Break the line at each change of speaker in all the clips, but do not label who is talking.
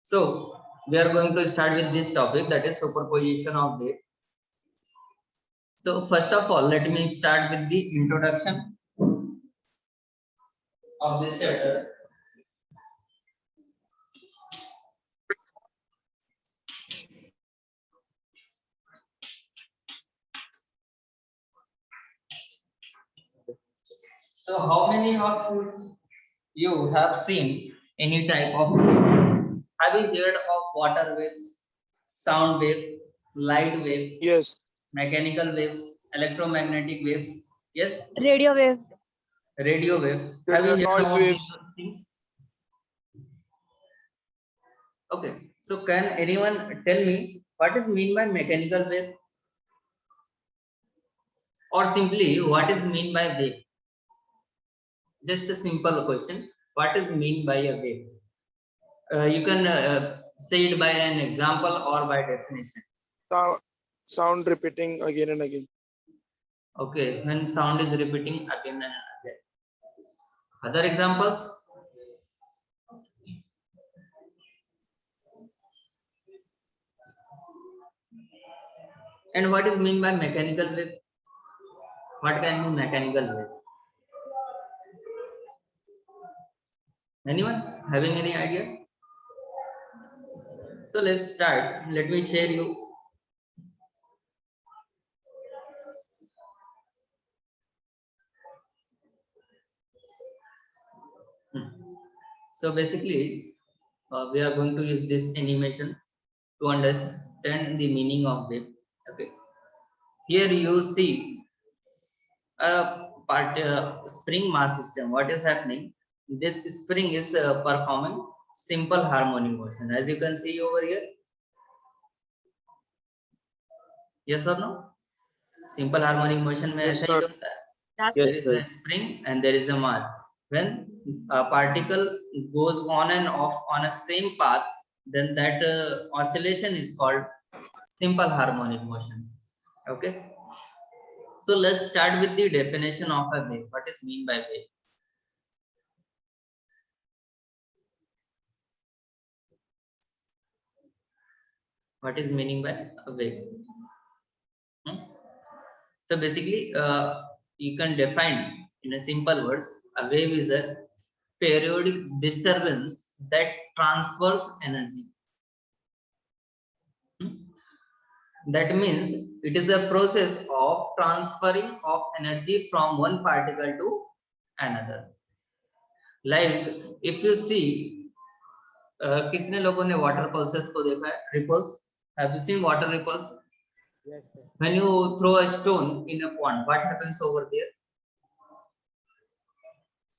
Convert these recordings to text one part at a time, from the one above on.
So we are going to start with this topic, that is superposition of wave. So first of all, let me start with the introduction of this chapter. So how many of you have seen any type of wave? Have you heard of water waves, sound wave, light wave,
Yes.
mechanical waves, electromagnetic waves? Yes,
Radio wave.
radio waves.
There
Have you
are
heard
noise
of these
waves.
things? Okay, so can anyone tell me what is mean by mechanical wave, or simply what is mean by wave? Just a simple question. What is mean by a wave? You can say it by an example or by definition.
Sound repeating again and again.
Okay, when sound is repeating again and again. Other examples? And what is mean by mechanical wave? What can be mechanical wave? Anyone having any idea? So let's start. Let me share you. So basically, we are going to use this animation to understand the meaning of wave. Okay. Here you see a spring mass system. What is happening? This spring is performing simple harmonic motion, as you can see over here. Yes or no? Simple harmonic motion में
Yes,
ऐसा ही
sir.
होता है.
Yes,
There
sir.
is a spring and there is a mass. When a particle goes on and off on a same path, then that oscillation is called simple harmonic motion. Okay. So let's start with the definition of a wave. What is mean by wave? What is meaning by a wave? So basically, you can define in a simple words, a wave is a periodic disturbance that transfers energy. That means it is a process of transferring of energy from one particle to another. Like if you see, कितने लोगों ने water pulses को देखा है? Ripples. Have you seen water ripples?
Yes, sir.
When you throw a stone in a pond, what happens over there?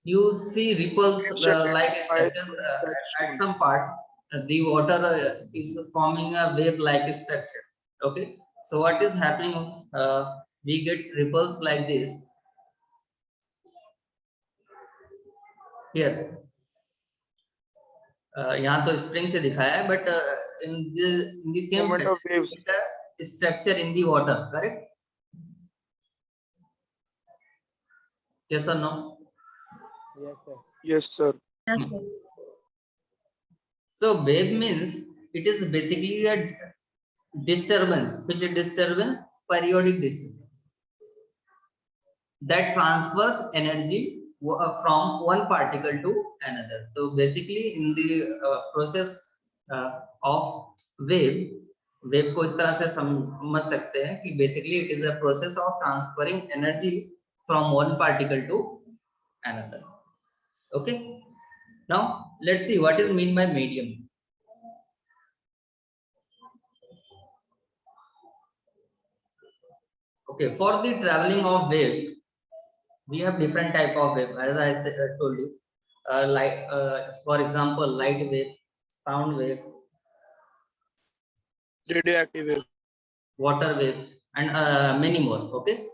You see ripples like structures at some parts. The water is forming a wave-like structure. Okay, so what is happening? We get ripples like this here. यहाँ तो spring से दिखाया है, but in the same
Movement of waves.
structure in the water, correct? Yes or no?
Yes, sir.
Yes, sir.
Yes, sir.
So wave means it is basically a disturbance. Which disturbance? Periodic disturbance that transfers energy from one particle to another. So basically in the process of wave को इस तरह से समझ सकते हैं कि basically it is a process of transferring energy from one particle to another. Okay, now let's see what is mean by medium. Okay, for the traveling of wave, we have different type of wave, as I told you. Like for example, light wave, sound wave,
Radioactive wave.
water waves, and many more. Okay,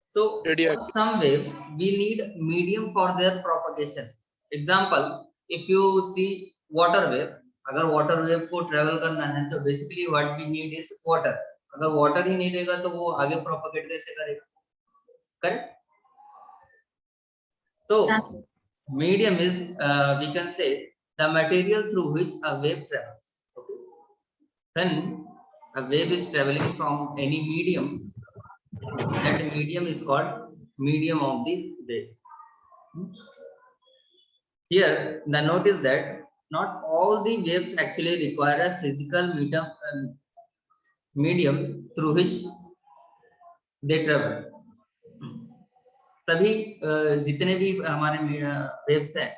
so for
Radioactive.
some waves we need medium for their propagation. Example, if you see water wave, अगर water wave को travel करना है तो basically what we need is water. अगर water ही नहीं रहेगा तो वो आगे propagate कैसे करेगा? Correct? So
Yes, sir.
medium is we can say the material through which a wave travels. Okay, when a wave is traveling from any medium, that medium is called medium of the wave. Here the note is that not all the waves actually require a physical medium through which they travel. सभी जितने भी हमारे waves हैं,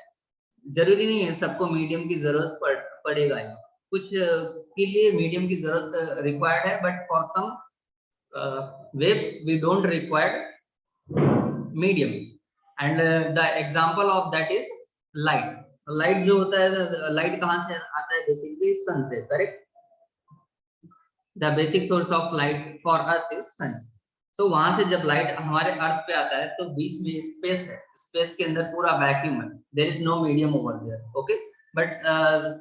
जरूरी नहीं है सबको medium की जरूरत पड़ेगा ही। कुछ के लिए मीडियम की जरूरत रिक्वायर्ड है, but for some waves we don't require medium, and the example of that is light. Light जो होता है, light कहाँ से आता है? बेसिकली सन से, correct? the basic source of light for us is sun. So वहां से जब लाइट हमारे अर्थ पे आता है तो बीच में स्पेस है, स्पेस के अंदर पूरा वैक्यूम है, there is no medium over there. Okay, but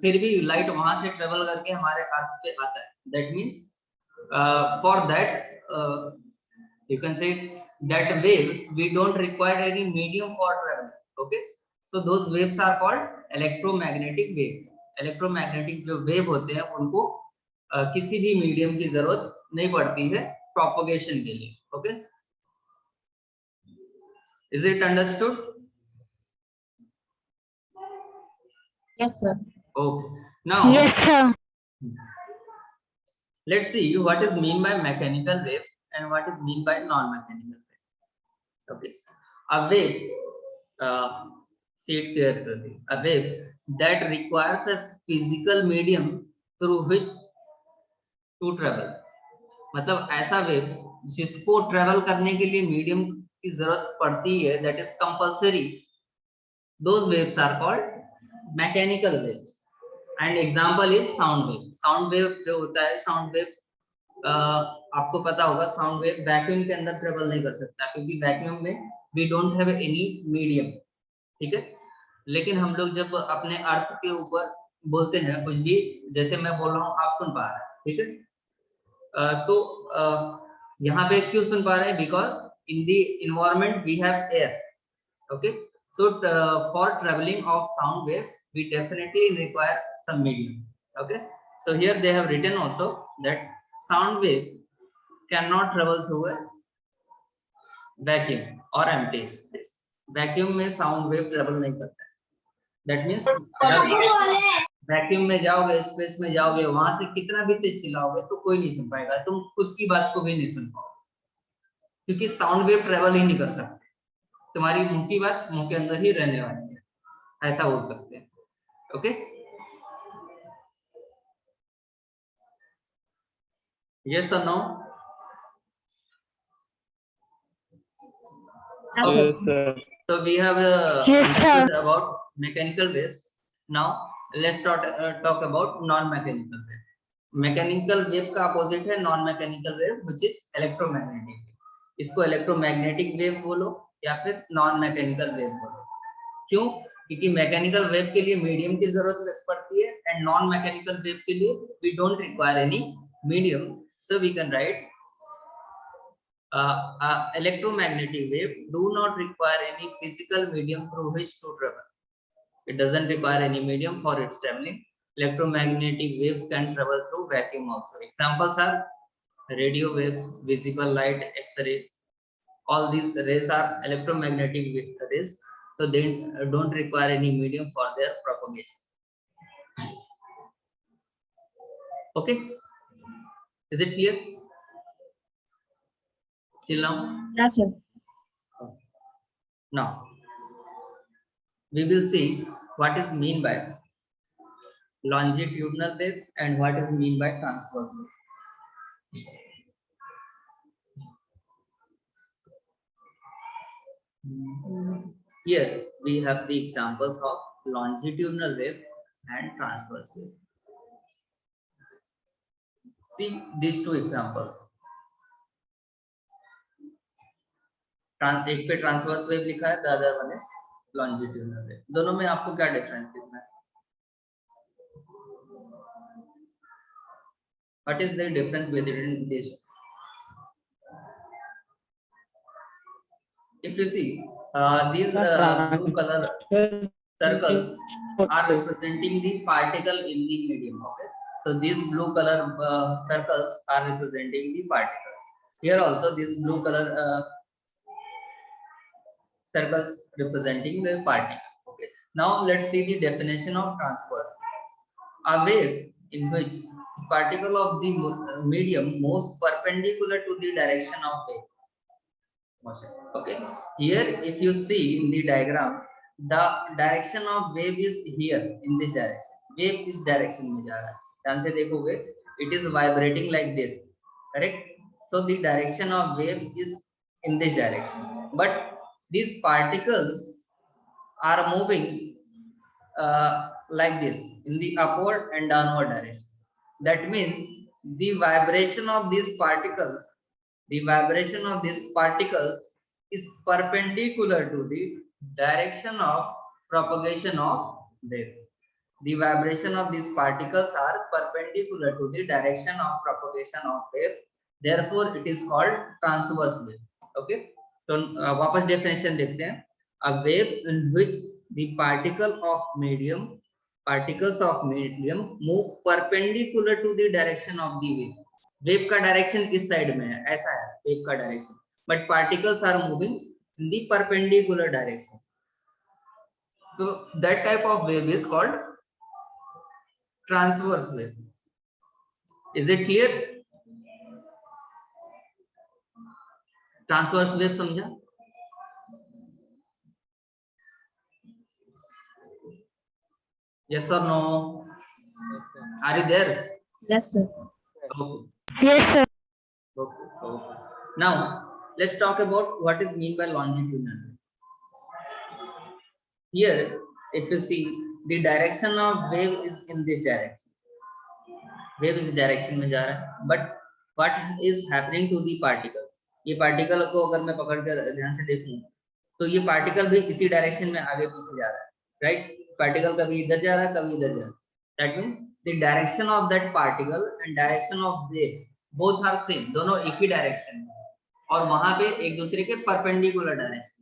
फिर भी लाइट वहां से ट्रेवल करके हमारे अर्थ पे आता है। That means for that you can say that wave we don't require any medium for travel. Okay, so those waves are called electromagnetic waves. Electromagnetic जो वेव होते हैं उनको किसी भी मीडियम की जरूरत नहीं पड़ती है प्रोपगेशन के लिए। Okay, is it understood?
Yes, sir.
Okay, now
Yes, sir.
let's see what is mean by mechanical wave and what is mean by non-mechanical wave. Okay, a wave, see it carefully, a wave that requires a physical medium through which to travel, मतलब ऐसा wave जिसको travel करने के लिए medium की जरूरत पड़ती है, that is compulsory, those waves are called mechanical waves. And example is sound wave. Sound wave जो होता है, साउंड वेव आपको पता होगा, साउंड वेव वैक्यूम के अंदर ट्रेवल नहीं कर सकता, क्योंकि वैक्यूम में we don't have any medium. ठीक है, लेकिन हम लोग जब अपने अर्थ के ऊपर बोलते हैं कुछ भी, जैसे मैं बोल रहा हूँ आप सुन पा रहे हैं, ठीक है, तो यहाँ पे क्यों सुन पा रहे हैं? Because in the environment we have air. Okay, so for travelling of sound wave we definitely require some medium. Okay, so here they have written also that sound wave can not travel through a vacuum और empty space. Vacuum में sound wave travel नहीं करता है। That means vacuum में जाओगे, space में जाओगे, वहां से कितना भी तेज चिल्लाओगे तो कोई नहीं सुन पाएगा, तुम खुद की बात को भी नहीं सुन पाओगे, क्योंकि साउंड वेव ट्रेवल ही नहीं कर सकते। तुम्हारी मुंह की बात मुंह के अंदर ही रहने वाली है, ऐसा बोल सकते हैं। ओके, यस और no?
Yes, sir.
So we have
Yes, sir.
understood about mechanical waves. Now let's talk about non-mechanical wave. Mechanical wave का opposite है non-mechanical wave, which is electromagnetic. इसको electromagnetic wave बोलो या फिर non-mechanical wave बोलो। क्यों? क्योंकि मैकेनिकल वेव के लिए मीडियम की जरूरत पड़ती है, एंड नॉन मैकेनिकल वेव के लिए we don't require any medium. So we can write electromagnetic wave do not require any physical medium through which to travel. It doesn't require any medium for its traveling. Electromagnetic waves can travel through vacuum also. Examples are radio waves, visible light, X-ray. All these rays are electromagnetic rays, so they don't require any medium for their propagation. Okay, is it clear till now?
Yes, sir.
Now we will see what is mean by longitudinal wave and what is mean by transverse wave. Here we have the examples of longitudinal wave and transverse wave. See these two examples. एक पे transverse wave लिखा है, the other one is longitudinal wave. दोनों में आपको क्या difference दिखना है? What is the difference between this? if you see these blue color circles are representing the particle in the medium. Okay, so these blue color circles are representing the particle. Here also these blue color circles representing the particle. Okay, now let's see the definition of transverse. A wave in which particle of the medium moves perpendicular to the direction of wave motion. Okay, here if you see in the diagram, the direction of wave is here in this direction. Wave is direction में जा रहा है. ध्यान से देखोगे, it is vibrating like this, correct? So the direction of wave is in this direction, but these particles are moving like this in the upward and downward direction. That means the vibration of these particles, is perpendicular to the direction of propagation of wave. The vibration of these particles are perpendicular to the direction of propagation of wave. Therefore, it is called transverse wave. Okay, तो वापस definition देखते हैं. A wave in which the particles of medium move perpendicular to the direction of the wave. Wave का direction किस side में है? ऐसा है wave का direction, but particles are moving in the perpendicular direction. So that type of wave is called transverse wave. Is it clear? Transverse wave समझा? Yes or no?
Yes, sir.
Are you there?
Yes, sir.
Okay.
Yes, sir.
Okay. Okay. Now let's talk about what is mean by longitudinal. Here, if you see, the direction of wave is in this direction. Wave is direction में जा रहा है, but what is happening to the particles? ये particle को अगर मैं पकड़ कर ध्यान से देखूं, तो ये particle भी इसी direction में आगे पीछे जा रहा है, right? Particle कभी इधर जा रहा है, कभी इधर जा रहा है. That means the direction of that particle and direction of wave both are same. दोनों एक ही direction में है, और वहां पे एक दूसरे के perpendicular direction.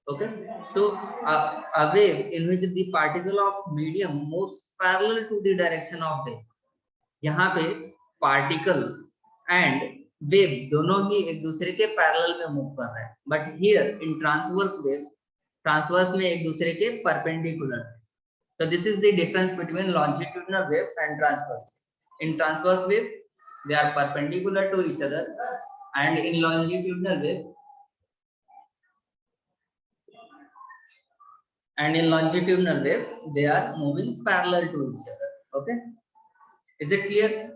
Okay, so a wave in which the particle of medium moves parallel to the direction of wave. यहाँ पे particle and wave दोनों ही एक दूसरे के parallel में move कर रहे हैं, but here in transverse wave, transverse में एक दूसरे के perpendicular. So this is the difference between longitudinal wave and transverse. In transverse wave, they are perpendicular to each other, and in longitudinal wave, they are moving parallel to each other. Okay, is it clear?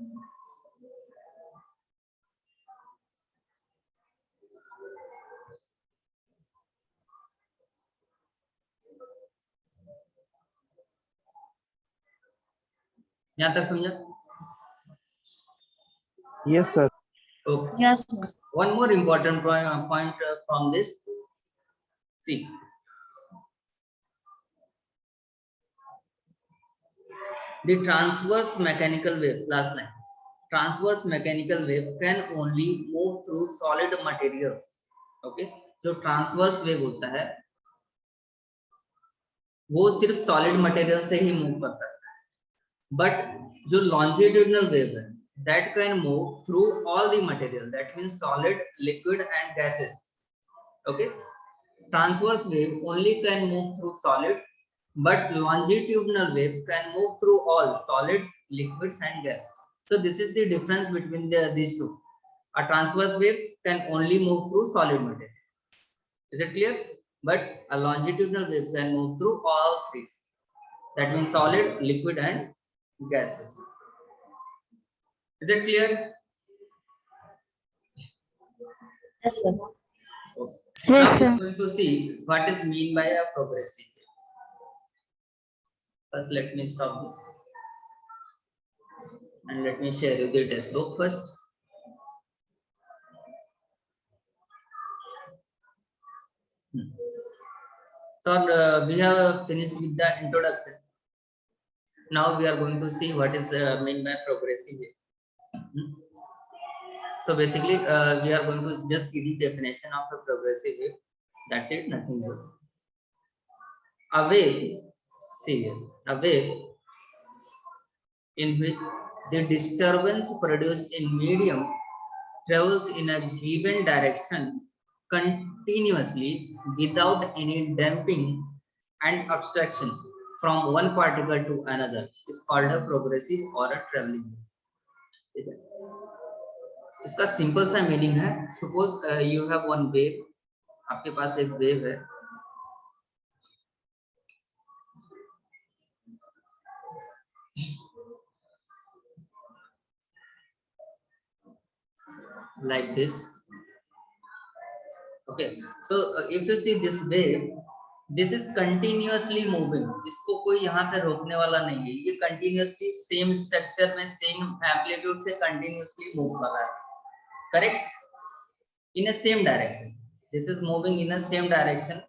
यहाँ तक समझा?
Yes, sir.
Okay.
Yes, sir.
One more important point from this. See, the transverse mechanical waves. Last line. Transverse mechanical wave can only move through solid materials. Okay, जो transverse wave होता है, वो सिर्फ solid material से ही move कर सकता है. But जो longitudinal wave है, that can move through all the material. That means solid, liquid, and gases. Okay, transverse wave only can move through solid, but longitudinal wave can move through all solids, liquids, and gas. So this is the difference between these two. A transverse wave can only move through solid material. Is it clear? But a longitudinal wave can move through all three. That means solid, liquid, and gases. Is it clear?
Yes, sir.
Okay.
Yes,
Now
sir.
we are going to see what is mean by a progressive wave. First, let me stop this and let me share you the test book first. So we have finished with the introduction. Now we are going to see what is meant by progressive wave. So basically, we are going to just see the definition of a progressive wave. That's it, nothing else. A wave, see here, a wave in which the disturbance produced in medium travels in a given direction continuously without any damping and obstruction from one particle to another is called a progressive or a traveling wave. इसका simple सा meaning है, suppose you have one wave, आपके पास एक wave है, like this. Okay, so if you see this wave, this is continuously moving. इसको कोई यहाँ पे रोकने वाला नहीं है, ये continuously same structure में same amplitude से continuously move कर रहा है, correct? In a same direction. This is moving in a same direction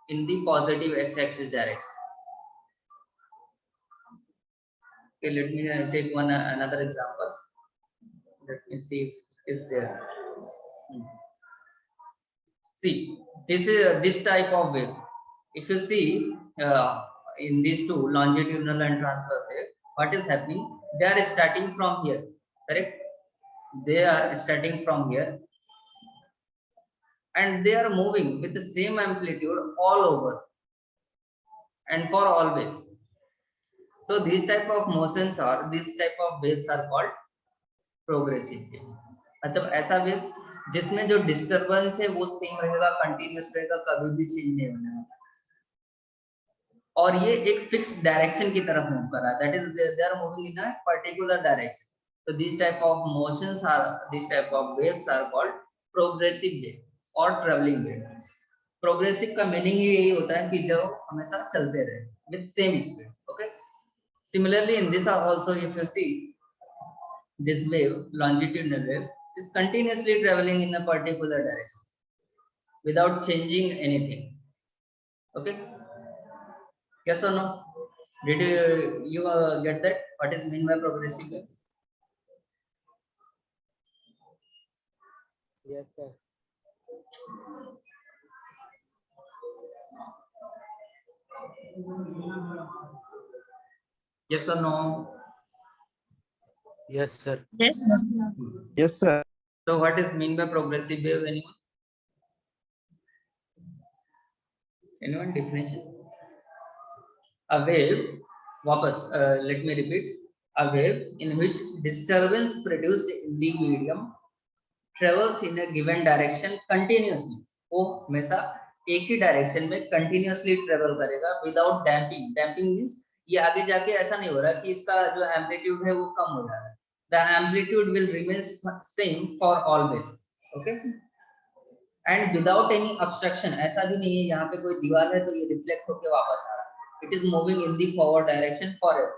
in the positive x-axis direction. Okay, let me take another example. Let me see if it is there. See, this is this type of wave. If you see in these two, longitudinal and transverse wave, what is happening? They are starting from here, correct? They are starting from here, and they are moving with the same amplitude all over and for always. So these type of motions or these type of waves are called progressive wave. मतलब ऐसा wave जिसमें जो disturbance है वो same रहेगा, continuous रहेगा, कभी भी चेंज नहीं होने वाला, और ये एक फिक्स डायरेक्शन की तरफ मूव कर रहा है, that is they are moving in a particular direction. So these type of motions are, these type of waves are called progressive wave और traveling wave. Progressive का मीनिंग ही यही होता है कि जो हमेशा चलते रहे with same speed. Okay. Similarly, in this also, if you see this wave, longitudinal wave, is continuously traveling in a particular direction without changing anything. Okay. Yes or no? Did you get that? What is meant by progressive wave?
Yes, sir.
Yes or no?
Yes, sir.
Yes, sir.
Yes, sir.
So what is mean by progressive wave? Anyone definition? A wave, वापस let me repeat, a wave in which disturbance produced in the medium travels in a given direction continuously. वो हमेशा एक ही direction में continuously travel करेगा without damping. Damping means ये आगे जाके ऐसा नहीं हो रहा कि इसका जो एम्पलीट्यूड है वो कम हो जा रहा है. The amplitude will remain same for always. Okay, and without any obstruction. ऐसा भी नहीं है यहाँ पे कोई दीवार है तो ये रिफ्लेक्ट होके वापस आ रहा है. It is moving in the forward direction forever.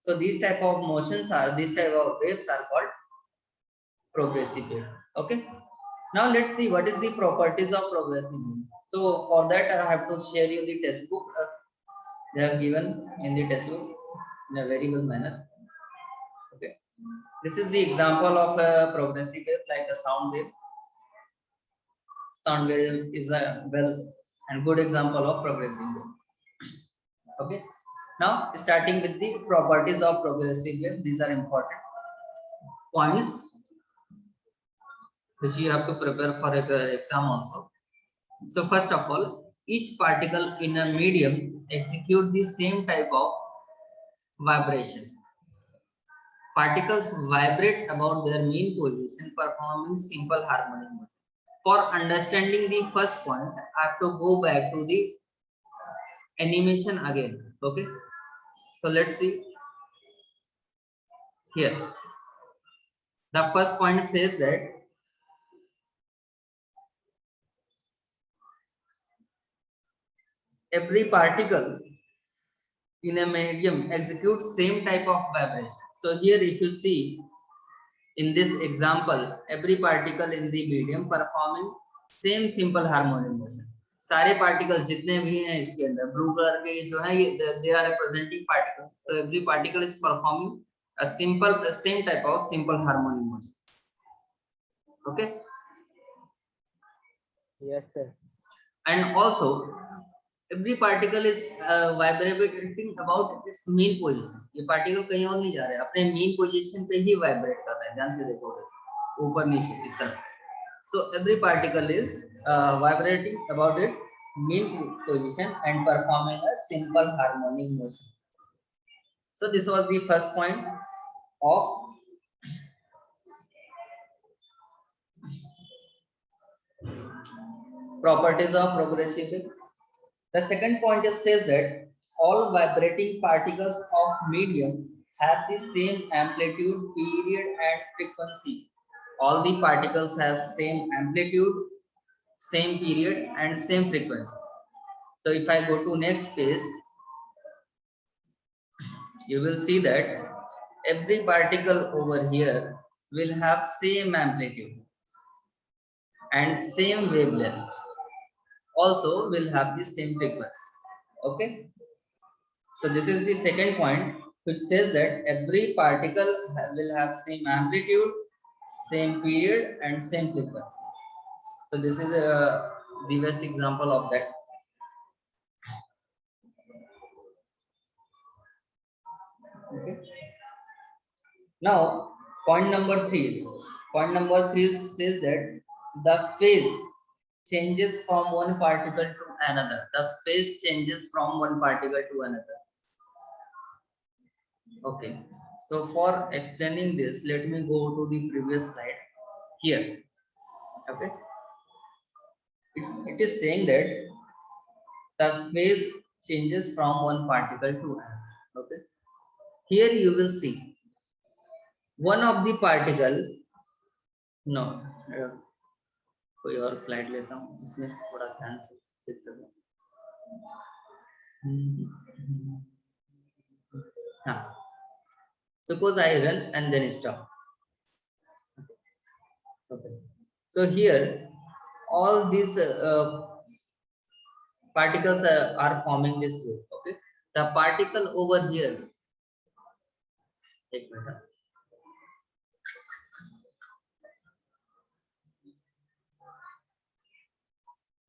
So these type of motions are, these type of waves are called progressive wave. Okay, now let's see what is the properties of progressive wave. So for that I have to share you the textbook. They have given in the textbook in a very good manner. Okay, this is the example of a progressive wave, like a sound wave. Sound wave is a well and good example of progressive wave. Okay, now starting with the properties of progressive wave, these are important points which you have to prepare for an exam also. So first of all, each particle in a medium execute the same type of vibration. Particles vibrate about their mean position, performing simple harmonic motion. For understanding the first point, I have to go back to the animation again. Okay, so let's see here. The first point says that every particle in a medium executes same type of vibration. So here if you see in this example, every particle in the medium performing same simple harmonic motion. सारे particles जितने भी हैं इसके अंदर blue colour के जो है ये they are representing particles. So every particle is performing a same type of simple harmonic motion. Okay.
Yes, sir.
and also every particle is vibrating about its mean position. ये particle कहीं और नहीं जा रहा है, अपने mean position पे ही vibrate कर रहा है, ध्यान से देखोगे ऊपर नीचे इस तरह से. So every particle is vibrating about its mean position and performing a simple harmonic motion. So this was the first point of properties of progressive wave. The second point is says that all vibrating particles of medium have the same amplitude, period, and frequency. All the particles have same amplitude, same period, and same frequency. So if I go to next page, you will see that every particle over here will have same amplitude and same wavelength. Also will have the same frequency. Okay, so this is the second point, which says that every particle will have same amplitude, same period, and same frequency. So this is the best example of that. Okay, now point number 3. Point number 3 says that the phase changes from one particle to another. The phase changes from one particle to another. Okay, so for explaining this, let me go to the previous slide here. Okay, it is saying that the phase changes from one particle to another. Okay, here you will see one of the particle. No, कोई और slide लेता हूँ जिसमें थोड़ा ध्यान से देख सकूं. हाँ, suppose I run and then stop. Okay, so here all these particles are forming this wave. Okay, the particle over here, एक minute,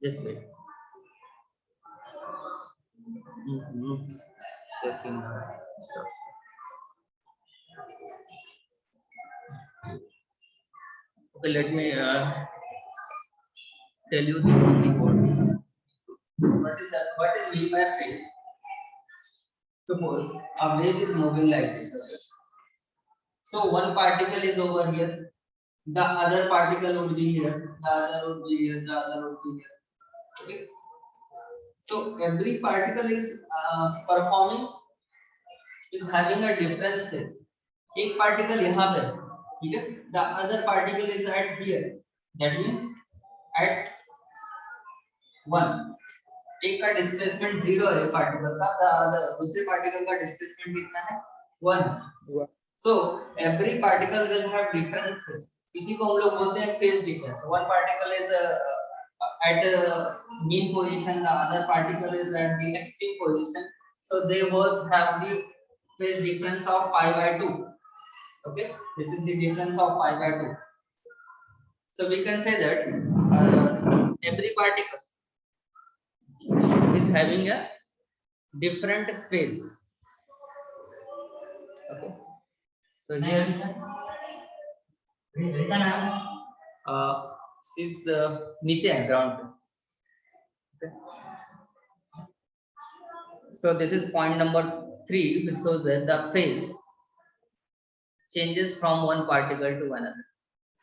just wait. Checking stuff. Okay, let me tell you this on the board. What is mean by phase? Suppose a wave is moving like this. Okay? So one particle is over here, the other particle would be here, the other would be here, the other would be here. Okay? So every particle is having a different phase. एक particle यहाँ पे, ठीक है? The other particle is at here. That means at 1. एक का displacement 0 है particle का, the दूसरे particle का displacement कितना है? 1. So every particle will have different phase. इसी को हम लोग बोलते हैं phase difference. One particle is at mean position, the other particle is at the extreme position. So they both have the phase difference of pi by 2. Okay, this is the difference of pi by 2. So we can say that every particle is having a different phase. Okay, so here this is the niche and ground. Okay. So this is point number 3, which shows that the phase changes from one particle to another.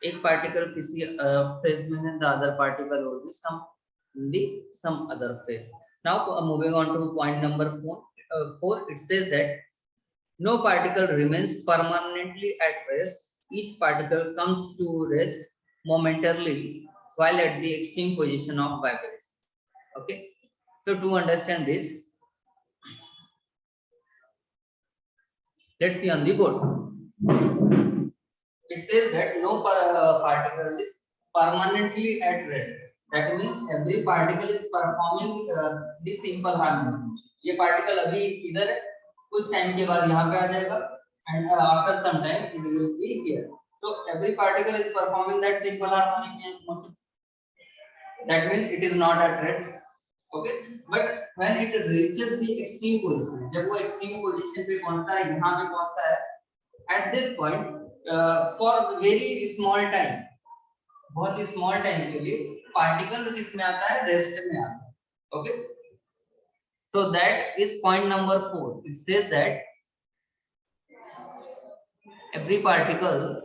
एक particle किसी phase में है, the other particle will be some other phase. Now moving on to point number 4, it says that no particle remains permanently at rest. Each particle comes to rest momentarily while at the extreme position of vibration. Okay, so to understand this, let's see on the board. It says that no particle is permanently at rest. That means every particle is performing the simple harmony. ये particle अभी इधर है, कुछ time के बाद यहाँ पे आ जाएगा, and after some time it will be here. So every particle is performing that simple harmonic motion. That means it is not at rest. okay, but when it reaches the extreme position, जब वो extreme position पे पहुंचता है, यहाँ पे पहुंचता है, at this point for very small time, बहुत ही small time के लिए particle किस में आता है, rest में आता है, okay. So that is point number 4. It says that every particle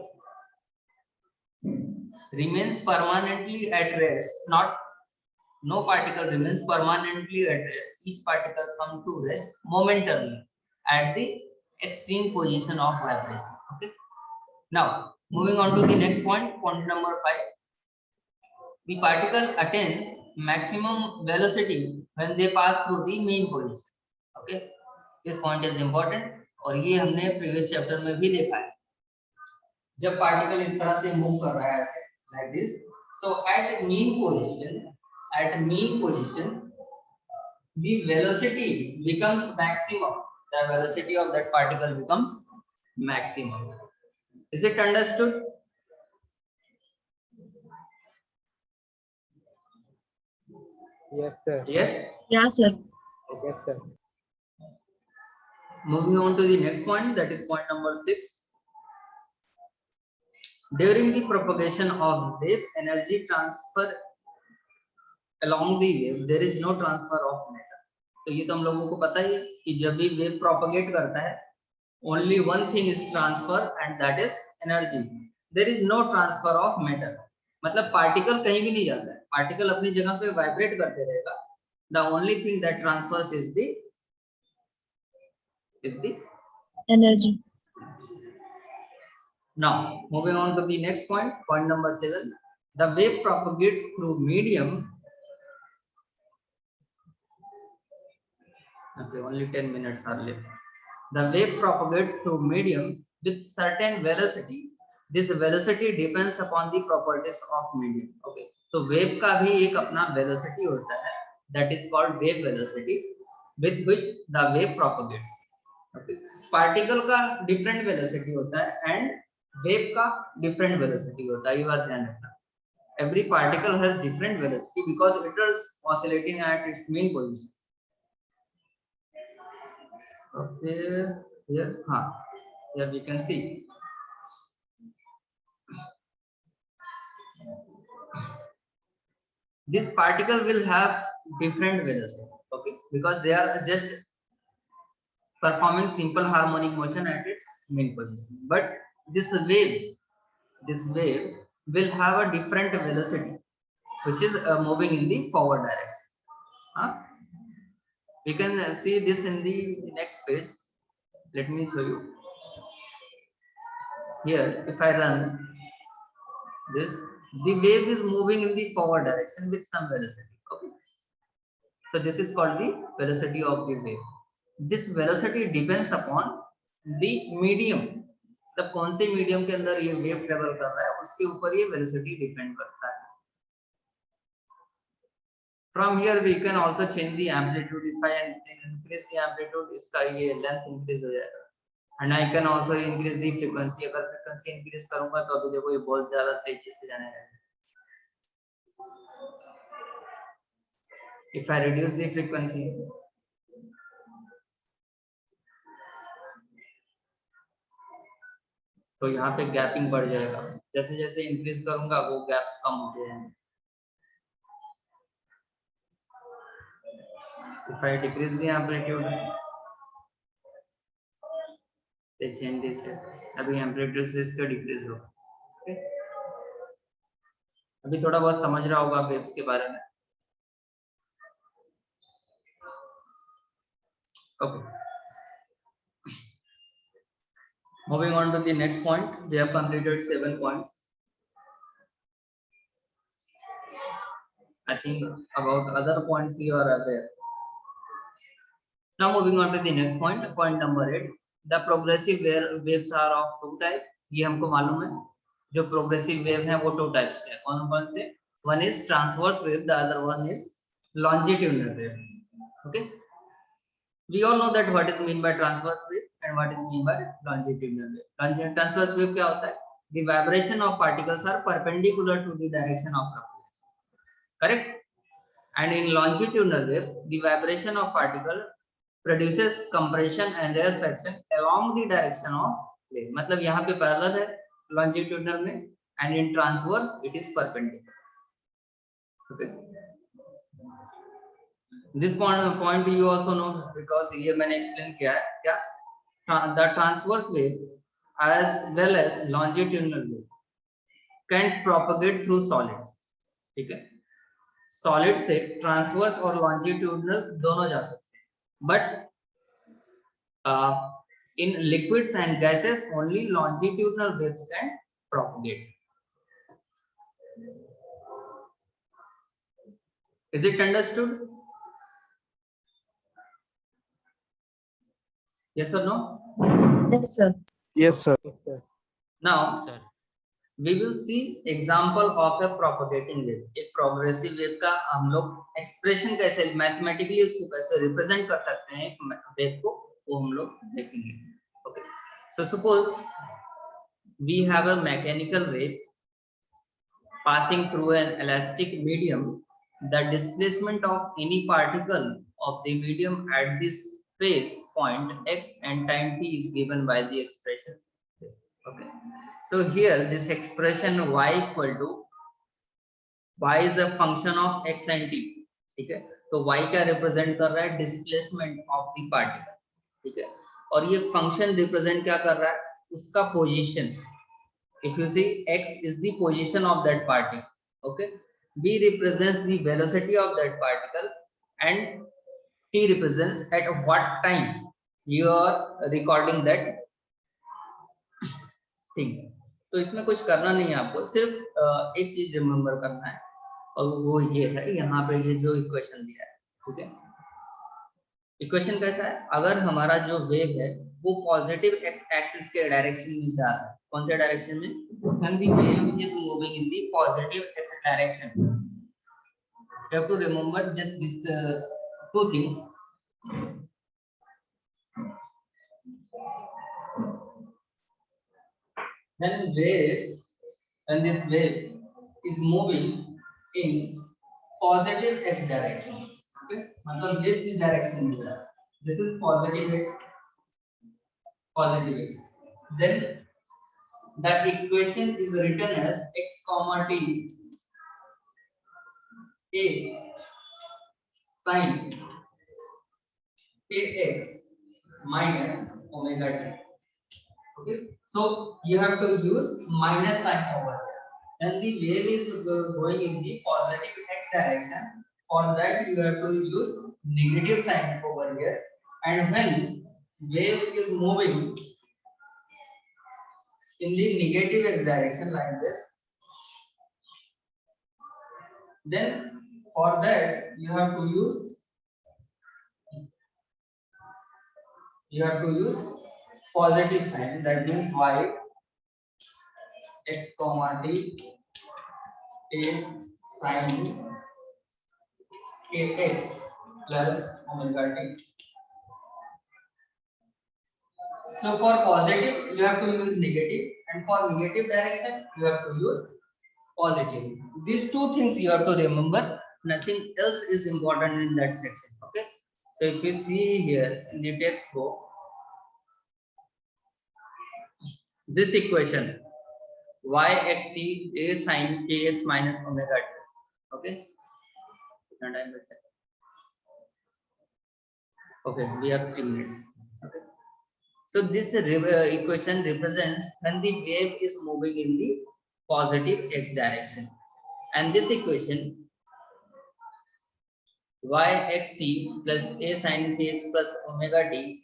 remains permanently at rest. No particle remains permanently at rest. Each particle comes to rest momentarily at the extreme position of vibration. Okay. Now moving on to the next point, point number 5. The particle attains maximum velocity when they pass through the mean position. Okay, this point is important और ये हमने previous chapter में भी देखा है. जब particle इस तरह से move कर रहा है ऐसे like this, so at mean position, the velocity becomes maximum. The velocity of that particle becomes maximum. Is it understood?
Yes, sir.
Yes.
Yeah, sir.
Yes, sir.
Moving on to the next point, that is point number 6. During the propagation of wave, energy transfer along the wave, there is no transfer of matter. तो ये तो हम लोगों को पता ही है कि जब भी wave propagate करता है, only one thing is transfer and that is energy. There is no transfer of matter. मतलब particle कहीं भी नहीं जाता है, particle अपनी जगह पे vibrate करते रहेगा. The only thing that transfers is the
Energy.
Now, moving on to the next point, point number 7. The wave propagates through medium. Okay, only 10 minutes are left. The wave propagates through medium with certain velocity. This velocity depends upon the properties of medium. Okay, so wave का भी एक अपना velocity होता है. That is called wave velocity, with which the wave propagates. Okay, particle का different velocity होता है and wave का different velocity होता है, ये बात ध्यान रखना. Every particle has different velocity because it is oscillating at its mean position. Okay, here, here we can see. This particle will have different velocity, okay, because they are just performing simple harmonic motion at its mean position. But this wave will have a different velocity, which is moving in the forward direction. We can see this in the next page. Let me show you. Here, if I run this, the wave is moving in the forward direction with some velocity. Okay. So this is called the velocity of the wave. This velocity depends upon the medium. तब कौन से medium के अंदर ये wave travel कर रहा है उसके ऊपर ये वेलोसिटी डिपेंड करता है. From here we can also change the amplitude. If I increase the amplitude, इसका ये length increase हो जाएगा. And I can also increase the frequency. अगर frequency increase करूंगा तो अभी देखो ये बहुत ज्यादा तेजी से जाने लगेगा. If I reduce the frequency, तो यहाँ पे गैपिंग बढ़ जाएगा. जैसे जैसे इंक्रीज करूंगा वो गैप्स कम होते जाएंगे. If I decrease the amplitude, they change this. अभी amplitude से इसका डिक्रीज होगा. Okay? अभी थोड़ा बहुत समझ रहा होगा वेव्स के बारे में. Okay. Moving on to the next point, we have completed 7 points. I think about other points you are aware. Now moving on to the next point, point number 8. The progressive waves are of 2 types. ये हमको मालूम है. जो progressive wave है वो 2 types के हैं. कौन-कौन से? One is transverse wave, the other one is longitudinal wave. Okay. We all know that what is mean by transverse wave and what is mean by longitudinal wave. Transverse wave क्या होता है? The vibration of particles are perpendicular to the direction of propagation. Correct? and in longitudinal wave the vibration of particle produces compression and rarefaction along the direction of wave. मतलब यहाँ पे parallel है longitudinal में, and in transverse it is perpendicular. Okay. This point you also know because ये मैंने explain किया है क्या, the transverse wave as well as longitudinal wave can propagate through solids. ठीक है, सॉलिड से ट्रांसवर्स और लॉन्जिट्यूडनल दोनों जा सकते हैं, but in liquids and gases only longitudinal waves can propagate. Is it understood? Yes or no?
Yes, sir.
Yes, sir.
Yes, sir.
Now we will see example of a propagating wave. एक progressive wave का हम लोग expression कैसे mathematically उसको कैसे represent कर सकते हैं वेव को, वो हम लोग देखेंगे. Okay, so suppose we have a mechanical wave passing through an elastic medium. The displacement of any particle of the medium at this space point x and time t is given by the expression this. Okay, so here this expression y equal to y is a function of x and t. ठीक है, तो y क्या represent कर रहा है, displacement of the particle. ठीक है, और ये फंक्शन रिप्रेजेंट क्या कर रहा है, उसका position. If you see x is the position of that particle, okay, b represents the velocity of that particle, and t represents at what time you are recording that thing. तो इसमें कुछ करना नहीं है आपको, सिर्फ एक चीज रिमेम्बर करना है, और वो ये है यहाँ पे ये जो इक्वेशन दिया है. ठीक है, इक्वेशन कैसा है, अगर हमारा जो वेव है वो पॉजिटिव एक्स एक्सिस के डायरेक्शन में जा रहा है, कौन से डायरेक्शन में, when the wave is moving in the positive x direction. You have to remember just this two things. When this wave is moving in positive x direction, okay, मतलब ये इस डायरेक्शन में जा रहा है, this is positive x, then the equation is written as x comma t a sin kx minus omega t. Okay, so you have to use minus sign over here. And the wave is going in the positive x direction. For that you have to use negative sign over here. And when wave is moving in the negative x direction like this, then for that you have to use positive sign, that means y x comma t a sin kx plus omega t. So for positive you have to use negative, and for negative direction you have to use positive. These two things you have to remember, nothing else is important in that section. Okay, so if you see here in the textbook, this equation y x t a sin kx minus omega t. Okay, okay, we have 3 minutes. Okay, so this equation represents when the wave is moving in the positive x direction, and this equation y x t plus a sin kx plus omega t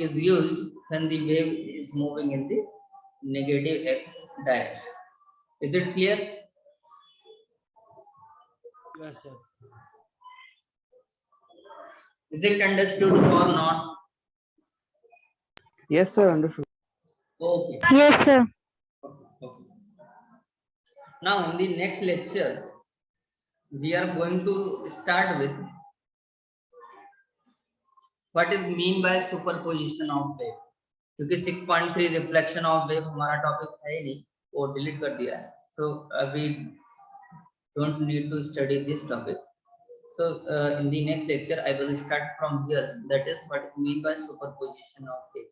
is used when the wave is moving in the negative x direction. Is it clear?
Yes, sir.
Is it understood or not?
Yes, sir. Understood.
Okay.
Yes, sir.
Okay. Now in the next lecture we are going to start with what is mean by superposition of wave, क्योंकि 6.3 reflection of wave हमारा topic है ही नहीं, वो delete कर दिया है. सो अभी don't need to study this topic. So in the next lecture, I will start from here. That is what is meant by superposition of wave.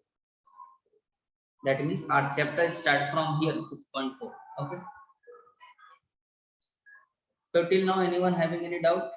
That means our chapter start from here, 6.4. Okay. So till now, anyone having any doubt?